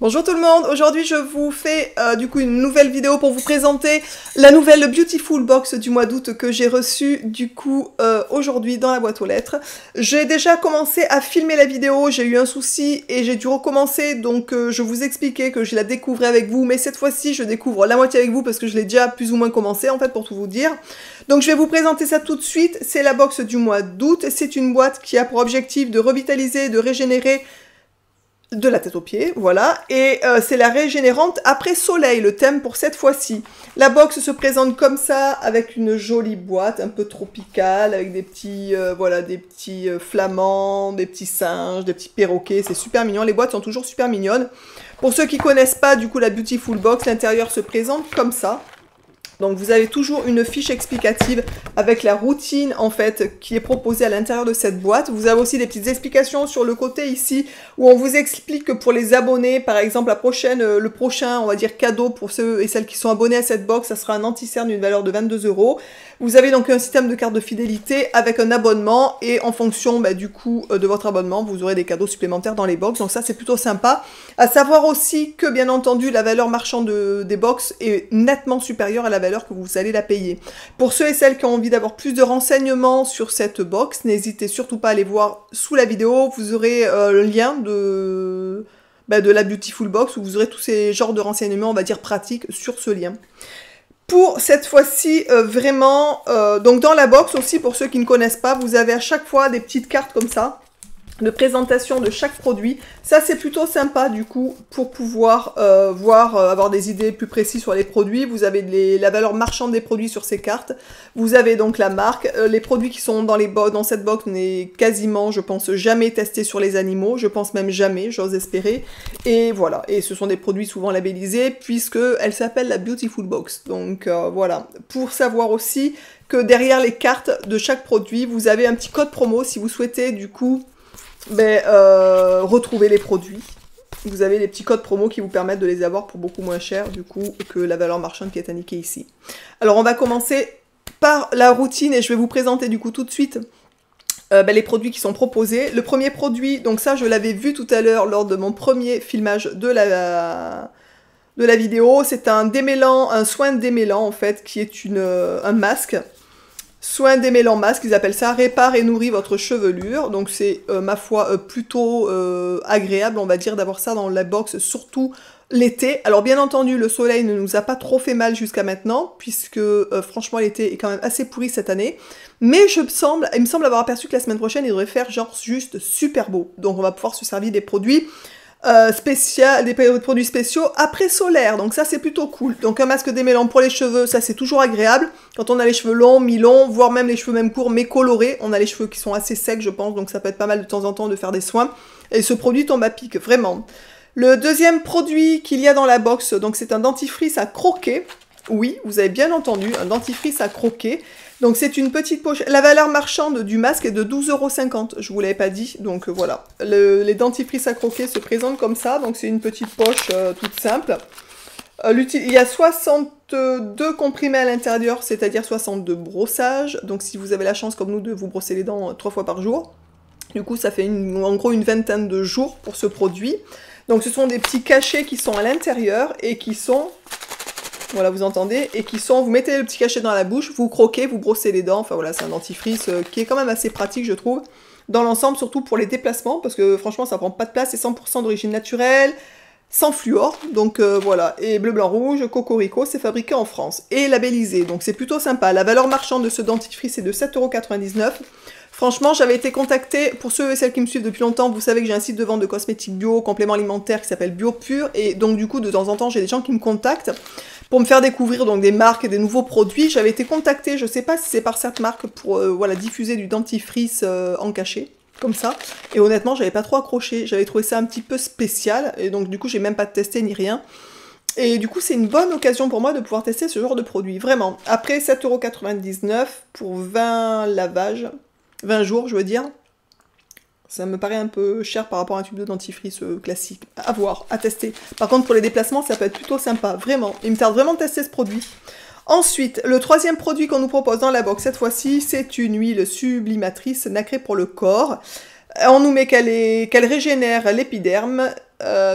Bonjour tout le monde, aujourd'hui je vous fais du coup une nouvelle vidéo pour vous présenter la nouvelle Beautiful Box du mois d'août que j'ai reçue du coup aujourd'hui dans la boîte aux lettres. J'ai déjà commencé à filmer la vidéo, j'ai eu un souci et j'ai dû recommencer, donc je vous expliquais que je la découvrais avec vous, mais cette fois-ci je découvre la moitié avec vous parce que je l'ai déjà plus ou moins commencé en fait pour tout vous dire. Donc je vais vous présenter ça tout de suite, c'est la box du mois d'août, c'est une boîte qui a pour objectif de revitaliser, de régénérer de la tête aux pieds, voilà, et c'est la régénérante après soleil, le thème pour cette fois-ci. La box se présente comme ça, avec une jolie boîte, un peu tropicale, avec des petits, voilà, des petits flamands, des petits singes, des petits perroquets, c'est super mignon, les boîtes sont toujours super mignonnes. Pour ceux qui connaissent pas, du coup, la Beautiful Box, l'intérieur se présente comme ça. Donc vous avez toujours une fiche explicative avec la routine en fait qui est proposée à l'intérieur de cette boîte. Vous avez aussi des petites explications sur le côté ici où on vous explique que pour les abonnés, par exemple le prochain on va dire cadeau pour ceux et celles qui sont abonnés à cette box, ça sera un anti-cerne d'une valeur de 22 €. Vous avez donc un système de carte de fidélité avec un abonnement et en fonction du coup de votre abonnement, vous aurez des cadeaux supplémentaires dans les box. Donc ça c'est plutôt sympa. À savoir aussi que bien entendu la valeur marchande des box est nettement supérieure à la valeur que vous allez la payer. Pour ceux et celles qui ont envie d'avoir plus de renseignements sur cette box, n'hésitez surtout pas à aller voir sous la vidéo. Vous aurez le lien de la Beautiful Box où vous aurez tous ces genres de renseignements, on va dire pratiques, sur ce lien. Pour cette fois-ci, vraiment, donc dans la box aussi, pour ceux qui ne connaissent pas, vous avez à chaque fois des petites cartes comme ça, de présentation de chaque produit. Ça, c'est plutôt sympa, du coup, pour pouvoir avoir des idées plus précises sur les produits. Vous avez la valeur marchande des produits sur ces cartes. Vous avez donc la marque. Les produits qui sont dans cette box n'est quasiment, je pense, jamais testé sur les animaux. Je pense même jamais, j'ose espérer. Et voilà. Et ce sont des produits souvent labellisés, puisqu'elle s'appelle la Beautiful Box. Donc, voilà. Pour savoir aussi que derrière les cartes de chaque produit, vous avez un petit code promo si vous souhaitez, du coup, retrouver les produits. Vous avez les petits codes promo qui vous permettent de les avoir pour beaucoup moins cher du coup que la valeur marchande qui est indiquée ici. Alors on va commencer par la routine et je vais vous présenter du coup tout de suite les produits qui sont proposés. Le premier produit, donc ça je l'avais vu tout à l'heure lors de mon premier filmage de la vidéo, c'est un soin démêlant en fait qui est un masque. Soin démêlant masque, ils appellent ça, répare et nourrit votre chevelure. Donc c'est, ma foi, plutôt agréable, on va dire, d'avoir ça dans la box, surtout l'été. Alors bien entendu, le soleil ne nous a pas trop fait mal jusqu'à maintenant, puisque franchement l'été est quand même assez pourri cette année. Mais il me semble avoir aperçu que la semaine prochaine, il devrait faire genre juste super beau. Donc on va pouvoir se servir des produits des produits spéciaux après solaire, donc ça c'est plutôt cool. Donc un masque démêlant pour les cheveux, ça c'est toujours agréable, quand on a les cheveux longs, mi-longs, voire même les cheveux même courts mais colorés, on a les cheveux qui sont assez secs je pense, donc ça peut être pas mal de temps en temps de faire des soins, et ce produit tombe à pic, vraiment. Le deuxième produit qu'il y a dans la box, donc c'est un dentifrice à croquer, oui, vous avez bien entendu, un dentifrice à croquer. Donc c'est une petite poche. La valeur marchande du masque est de 12,50 €, je vous l'avais pas dit, donc voilà. Les dentifrices à croquer se présentent comme ça, donc c'est une petite poche toute simple. Il y a 62 comprimés à l'intérieur, c'est-à-dire 62 brossages. Donc si vous avez la chance comme nous de vous brosser les dents 3 fois par jour, du coup ça fait en gros une vingtaine de jours pour ce produit. Donc ce sont des petits cachets qui sont à l'intérieur et qui sont... Voilà, vous entendez, et qui sont, vous mettez le petit cachet dans la bouche, vous croquez, vous brossez les dents, enfin voilà, c'est un dentifrice qui est quand même assez pratique, je trouve, dans l'ensemble, surtout pour les déplacements, parce que franchement, ça prend pas de place, c'est 100% d'origine naturelle, sans fluor, donc voilà, et bleu, blanc, rouge, cocorico, c'est fabriqué en France, et labellisé, donc c'est plutôt sympa. La valeur marchande de ce dentifrice est de 7,99 €. Franchement, j'avais été contactée, pour ceux et celles qui me suivent depuis longtemps, vous savez que j'ai un site de vente de cosmétiques bio, compléments alimentaires qui s'appelle BioPure, et donc du coup, de temps en temps, j'ai des gens qui me contactent pour me faire découvrir donc des marques et des nouveaux produits. J'avais été contactée, je sais pas si c'est par cette marque, pour voilà, diffuser du dentifrice en cachet, comme ça, et honnêtement, j'avais pas trop accroché, j'avais trouvé ça un petit peu spécial, et donc du coup, j'ai même pas testé ni rien. Et du coup, c'est une bonne occasion pour moi de pouvoir tester ce genre de produit, vraiment. Après 7,99 € pour 20 lavages, 20 jours, je veux dire. Ça me paraît un peu cher par rapport à un tube de dentifrice classique. À voir, à tester. Par contre, pour les déplacements, ça peut être plutôt sympa, vraiment. Il me tarde vraiment de tester ce produit. Ensuite, le troisième produit qu'on nous propose dans la box, cette fois-ci, c'est une huile sublimatrice nacrée pour le corps. On nous met qu'elle régénère l'épiderme,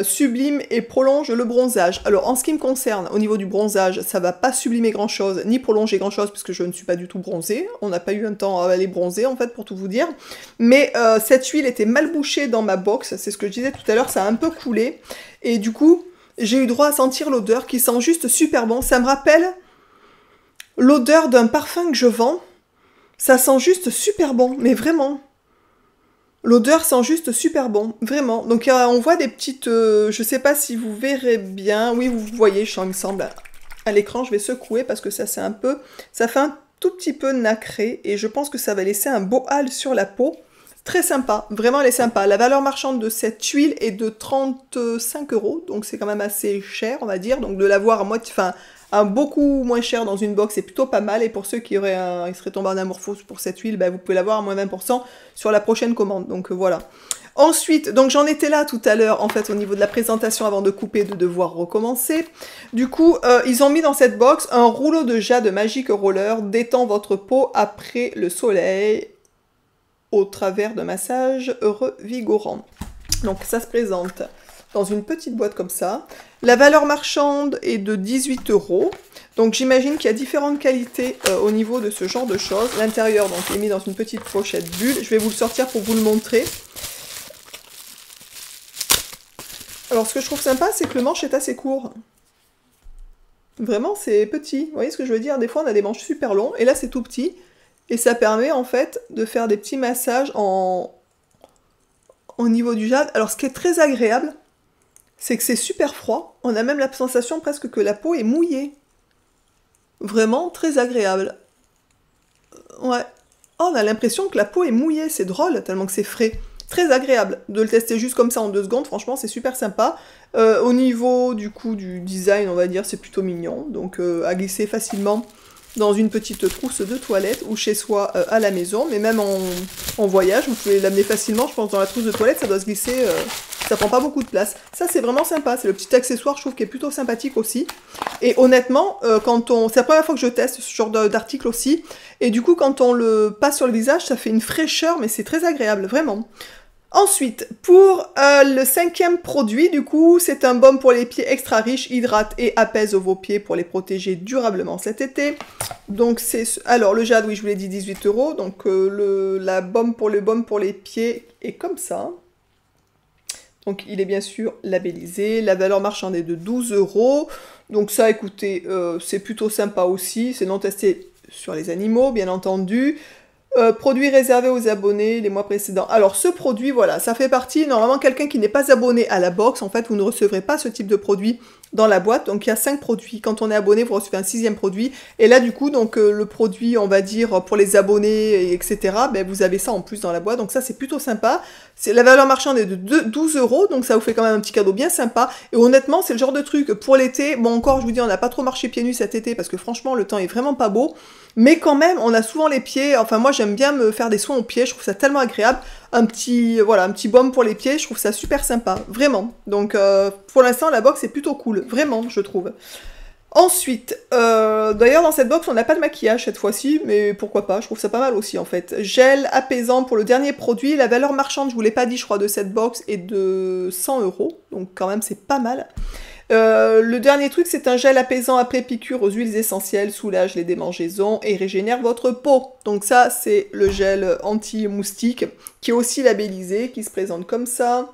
sublime et prolonge le bronzage. Alors en ce qui me concerne, au niveau du bronzage, ça va pas sublimer grand chose, ni prolonger grand chose, puisque je ne suis pas du tout bronzée. On n'a pas eu un temps à aller bronzer en fait, pour tout vous dire. Mais cette huile était mal bouchée dans ma box, c'est ce que je disais tout à l'heure, ça a un peu coulé. Et du coup, j'ai eu droit à sentir l'odeur qui sent juste super bon. Ça me rappelle l'odeur d'un parfum que je vends. Ça sent juste super bon, mais vraiment. L'odeur sent juste super bon, vraiment. Donc on voit des petites... je sais pas si vous verrez bien. Oui, vous voyez, il me semble. À l'écran, je vais secouer parce que ça, c'est un peu... Ça fait un tout petit peu nacré. Et je pense que ça va laisser un beau halo sur la peau. Très sympa, vraiment elle est sympa. La valeur marchande de cette huile est de 35 €. Donc c'est quand même assez cher, on va dire. Donc de l'avoir à moitié... Enfin, beaucoup moins cher dans une box, c'est plutôt pas mal. Et pour ceux qui ils seraient tombés en amour fou pour cette huile, vous pouvez l'avoir à moins 20% sur la prochaine commande. Donc voilà. Ensuite, donc j'en étais là tout à l'heure, en fait, au niveau de la présentation avant de couper, de devoir recommencer. Du coup, ils ont mis dans cette box un rouleau de jade Magic Roller détend votre peau après le soleil au travers de massages revigorants. Donc ça se présente dans une petite boîte comme ça. La valeur marchande est de 18 €. Donc j'imagine qu'il y a différentes qualités au niveau de ce genre de choses. L'intérieur donc est mis dans une petite pochette bulle. Je vais vous le sortir pour vous le montrer. Alors ce que je trouve sympa, c'est que le manche est assez court. Vraiment, c'est petit. Vous voyez ce que je veux dire? Des fois, on a des manches super longs, et là, c'est tout petit. Et ça permet, en fait, de faire des petits massages au niveau du jade. Alors, ce qui est très agréable, c'est que c'est super froid. On a même la sensation presque que la peau est mouillée. Vraiment très agréable. Ouais. Oh, on a l'impression que la peau est mouillée. C'est drôle, tellement que c'est frais. Très agréable de le tester juste comme ça en 2 secondes. Franchement, c'est super sympa. Au niveau, du coup, du design, on va dire, c'est plutôt mignon. Donc, à glisser facilement dans une petite trousse de toilette ou chez soi à la maison. Mais même en voyage, vous pouvez l'amener facilement. Je pense dans la trousse de toilette, ça doit se glisser... ça prend pas beaucoup de place. Ça, c'est vraiment sympa. C'est le petit accessoire, je trouve, qui est plutôt sympathique aussi. Et honnêtement, c'est la première fois que je teste ce genre d'article aussi. Et du coup, quand on le passe sur le visage, ça fait une fraîcheur, mais c'est très agréable, vraiment. Ensuite, pour le 5e produit, du coup, c'est un baume pour les pieds extra riche, hydrate et apaise vos pieds pour les protéger durablement cet été. Donc, alors, le jade, oui, je vous l'ai dit, 18 €. Donc, le baume pour les pieds est comme ça. Donc il est bien sûr labellisé, la valeur marchande est de 12 €. Donc ça, écoutez, c'est plutôt sympa aussi, c'est non testé sur les animaux, bien entendu. Produit réservé aux abonnés les mois précédents. Alors ce produit, voilà, ça fait partie, normalement quelqu'un qui n'est pas abonné à la box, en fait, vous ne recevrez pas ce type de produit dans la boîte. Donc il y a 5 produits. Quand on est abonné, vous recevez un 6e produit. Et là, du coup, donc le produit, on va dire, pour les abonnés, etc., vous avez ça en plus dans la boîte. Donc ça, c'est plutôt sympa. La valeur marchande est de 12 €, donc ça vous fait quand même un petit cadeau bien sympa. Et honnêtement, c'est le genre de truc pour l'été. Bon, encore, je vous dis, on n'a pas trop marché pieds nus cet été, parce que franchement, le temps est vraiment pas beau. Mais quand même, on a souvent les pieds, enfin moi j'aime bien me faire des soins aux pieds, je trouve ça tellement agréable. Un petit baume pour les pieds, je trouve ça super sympa, vraiment. Donc pour l'instant la box est plutôt cool, vraiment je trouve. Ensuite, d'ailleurs dans cette box on n'a pas de maquillage cette fois-ci, mais pourquoi pas, je trouve ça pas mal aussi en fait. Gel apaisant pour le dernier produit, la valeur marchande, je vous l'ai pas dit je crois de cette box est de 100 €, donc quand même c'est pas mal. Le dernier truc, c'est un gel apaisant après piqûre aux huiles essentielles, soulage les démangeaisons et régénère votre peau. Donc ça, c'est le gel anti-moustique qui est aussi labellisé, qui se présente comme ça.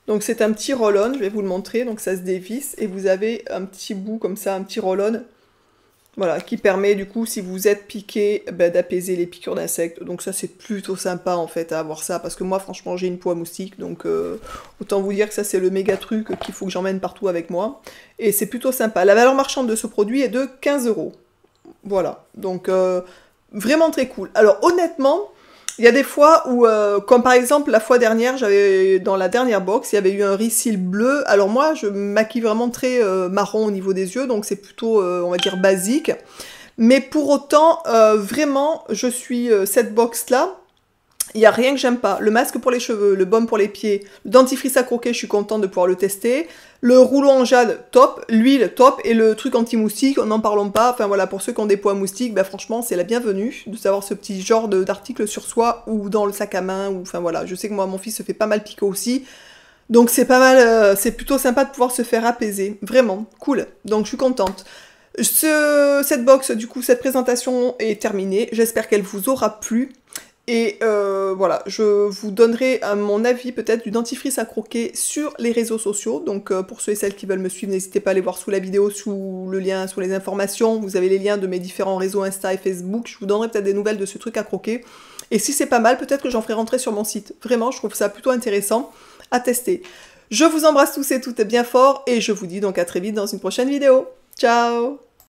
Donc c'est un petit roll-on, je vais vous le montrer, donc ça se dévisse et vous avez un petit bout comme ça, un petit roll-on. Voilà, qui permet du coup, si vous êtes piqué, d'apaiser les piqûres d'insectes. Donc ça, c'est plutôt sympa en fait à avoir ça, parce que moi, franchement, j'ai une peau à moustique, donc autant vous dire que ça, c'est le méga truc qu'il faut que j'emmène partout avec moi. Et c'est plutôt sympa. La valeur marchande de ce produit est de 15 €. Voilà, donc vraiment très cool. Alors honnêtement, il y a des fois où, comme par exemple la fois dernière, dans la dernière box, il y avait eu un reseal bleu. Alors moi, je me maquille vraiment très marron au niveau des yeux, donc c'est plutôt, on va dire, basique. Mais pour autant, vraiment, je suis cette box-là. Il n'y a rien que j'aime pas. Le masque pour les cheveux, le baume pour les pieds, le dentifrice à croquer, je suis contente de pouvoir le tester. Le rouleau en jade, top. L'huile, top. Et le truc anti-moustique, n'en parlons pas. Enfin voilà, pour ceux qui ont des poids moustiques, franchement, c'est la bienvenue de savoir ce petit genre d'article sur soi ou dans le sac à main. Ou, enfin voilà, je sais que moi, mon fils se fait pas mal piquer aussi. Donc c'est pas mal, c'est plutôt sympa de pouvoir se faire apaiser, vraiment, cool, donc je suis contente. Cette box, du coup, cette présentation est terminée, j'espère qu'elle vous aura plu. Et voilà, je vous donnerai mon avis peut-être du dentifrice à croquer sur les réseaux sociaux. Donc pour ceux et celles qui veulent me suivre, n'hésitez pas à aller voir sous la vidéo, sous le lien, sous les informations. Vous avez les liens de mes différents réseaux Insta et Facebook. Je vous donnerai peut-être des nouvelles de ce truc à croquer. Et si c'est pas mal, peut-être que j'en ferai rentrer sur mon site. Vraiment, je trouve ça plutôt intéressant à tester. Je vous embrasse tous et toutes bien fort et je vous dis donc à très vite dans une prochaine vidéo. Ciao!